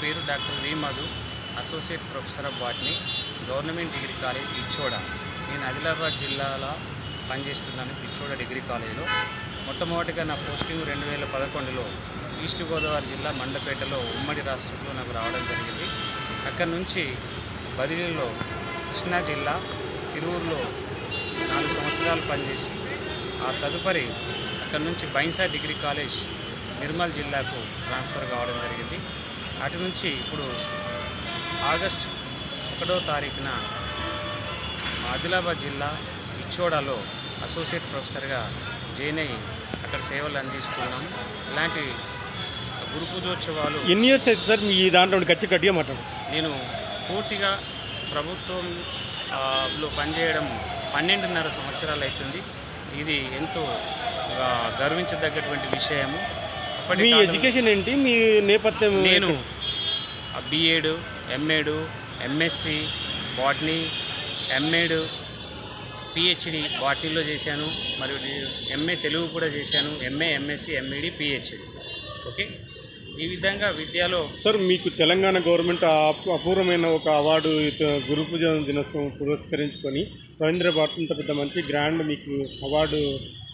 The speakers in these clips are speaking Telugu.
పేరు doctor V Madhu, associate professor of botany, government degree college Pichoda. నేను ఆదిలాబాద్ జిల్లాలో పనిచేస్తున్నాను. పిచ్చోడ డిగ్రీ కాలేజీలో మొట్టమొదటిగా నా పోస్టింగ్ 2011లో ఈస్ట్ గోదావరి జిల్లా మండపేటలో ఉమ్మడి రాష్ట్రంలో నాకు రావడం జరిగింది. అక్కడి నుంచి బదిలీలో కృష్ణా జిల్లా తిరువురులో 4 సంవత్సరాలు పనిచేసి ఆ తదుపరి అక్కడి నుంచి బైన్సా డిగ్రీ కాలేజ్ నిర్మల్ జిల్లాకు ట్రాన్స్ఫర్ కావడం జరిగింది. అటు నుంచి ఇప్పుడు ఆగస్టు 1వ తారీఖున ఆదిలాబాద్ జిల్లా పిచ్చోడలో అసోసియేట్ ప్రొఫెసర్గా జాయిన్ అయ్యి అక్కడ సేవలు అందిస్తున్నాము. ఇలాంటి గురు పూజోత్సవాలు ఎన్ని ఇయర్స్ అయితే సార్ మీ దాంట్లో గట్టిగా మాట్లాడు? నేను పూర్తిగా ప్రభుత్వంలో పనిచేయడం 12.5 సంవత్సరాలు అవుతుంది. ఇది ఎంతో గర్వించదగ్గటువంటి విషయము. మీ ఎడ్యుకేషన్ ఏంటి, మీ నేపథ్యం? నేను BEd, MEd, MSc botany, MEd, PhD బాటనీలో చేశాను. మరియు ఎంఏ తెలుగు కూడా చేశాను. MA, MSc, MEd, PhD. Okay, ఈ విధంగా విద్యలో సార్ మీకు తెలంగాణ గవర్నమెంట్ అపూర్వమైన ఒక అవార్డు గురు పూజ దినోత్సవం పురస్కరించుకొని రవీంద్ర భారత్ ఇంత పెద్ద మంచి గ్రాండ్ మీకు అవార్డు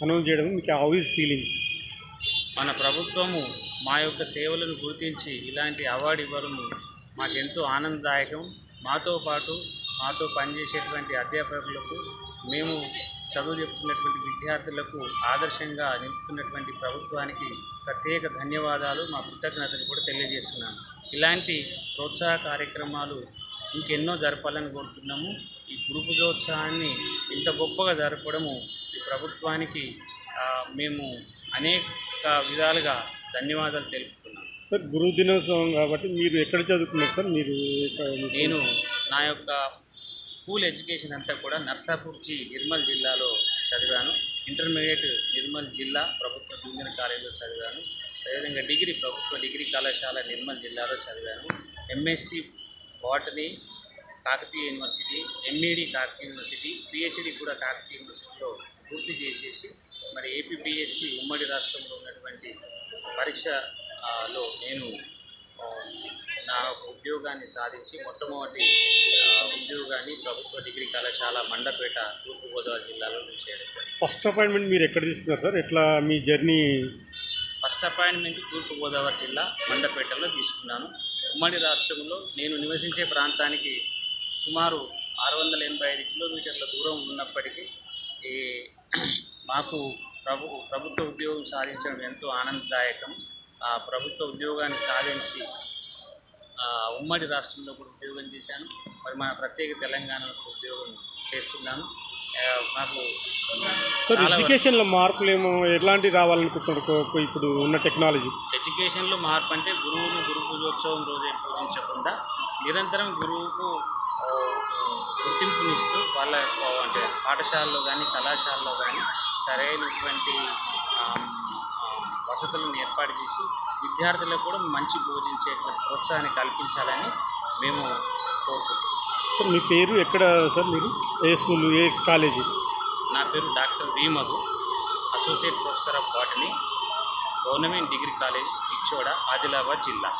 అనౌన్స్ చేయడం మీకు హౌ ఈజ్ ఫీలింగ్? మన ప్రభుత్వము మా యొక్క సేవలను గుర్తించి ఇలాంటి అవార్డు ఇవ్వడం మాకెంతో ఆనందదాయకం. మాతో పాటు మాతో పనిచేసేటువంటి అధ్యాపకులకు, మేము చదువు చెప్తున్నటువంటి విద్యార్థులకు ఆదర్శంగా నిలుపుతున్నటువంటి ప్రభుత్వానికి ప్రత్యేక ధన్యవాదాలు, మా కృతజ్ఞతలు కూడా తెలియజేస్తున్నాను. ఇలాంటి ప్రోత్సాహ కార్యక్రమాలు ఇంకెన్నో జరపాలని కోరుతున్నాము. ఈ గురు పూజోత్సవాన్ని ఇంత గొప్పగా జరపడము ఈ ప్రభుత్వానికి మేము అనేక విధాలుగా ధన్యవాదాలు తెలుపుతున్నాను. సార్ గురు దినోత్సవం కాబట్టి మీరు ఎక్కడ చదువుకున్నారు సార్? నేను నా యొక్క స్కూల్ ఎడ్యుకేషన్ అంతా కూడా నర్సాపూర్చి నిర్మల్ జిల్లాలో చదివాను. ఇంటర్మీడియట్ నిర్మల్ జిల్లా ప్రభుత్వ జూనియర్ కాలేజీలో చదివాను. అదేవిధంగా డిగ్రీ ప్రభుత్వ డిగ్రీ కళాశాల నిర్మల్ జిల్లాలో చదివాను. MSc botany Kakatiya university, MEd Kakatiya university, PhD కూడా కాకతీయ యూనివర్సిటీలో పూర్తి చేసేసి మరి ఏపీపీఎస్సి ఉమ్మడి రాష్ట్రంలో ఉన్నటువంటి పరీక్షలో నేను నా ఉద్యోగాన్ని సాధించి మొట్టమొదటి ఉద్యోగాన్ని ప్రభుత్వ డిగ్రీ కళాశాల మండపేట తూర్పుగోదావరి జిల్లాలో చేయడం. ఫస్ట్ అపాయింట్మెంట్ మీరు ఎక్కడ తీసుకున్నారు సార్? ఎట్లా మీ జర్నీ? ఫస్ట్ అపాయింట్మెంట్ తూర్పుగోదావరి జిల్లా మండపేటలో తీసుకున్నాను. ఉమ్మడి రాష్ట్రంలో నేను నివసించే ప్రాంతానికి సుమారు 685 కిలోమీటర్ల దూరం ఉన్నప్పటికీ మాకు ప్రభుత్వ ఉద్యోగం సాధించడం ఎంతో ఆనందదాయకం. ఆ ప్రభుత్వ ఉద్యోగాన్ని సాధించి ఉమ్మడి రాష్ట్రంలో కూడా ఉద్యోగం చేశాను. మరి మన ప్రత్యేక తెలంగాణలో ఉద్యోగం చేస్తున్నాను. నాకు ఎడ్యుకేషన్లో మార్పులు ఏమో ఎలాంటివి రావాలనుకుంటున్నారు ఇప్పుడు ఉన్న టెక్నాలజీ? ఎడ్యుకేషన్లో మార్పు అంటే గురువును గురు పూజోత్సవం రోజే పూజించకుండా నిరంతరం గురువుకు గుర్తింపునిస్తూ వాళ్ళ అంటే పాఠశాలలో కానీ కళాశాలలో కానీ సరైనటువంటి వసతులను ఏర్పాటు చేసి విద్యార్థులకు కూడా మంచి బోధించేటువంటి ప్రోత్సాహాన్ని కల్పించాలని మేము కోరుకుంటున్నాం. సార్ మీ పేరు ఎక్కడ సార్? మీరు ఏ స్కూల్, ఏ కాలేజీ? నా పేరు doctor V Madhu, associate professor of botany, government degree college Pichoda, Adilabad జిల్లా.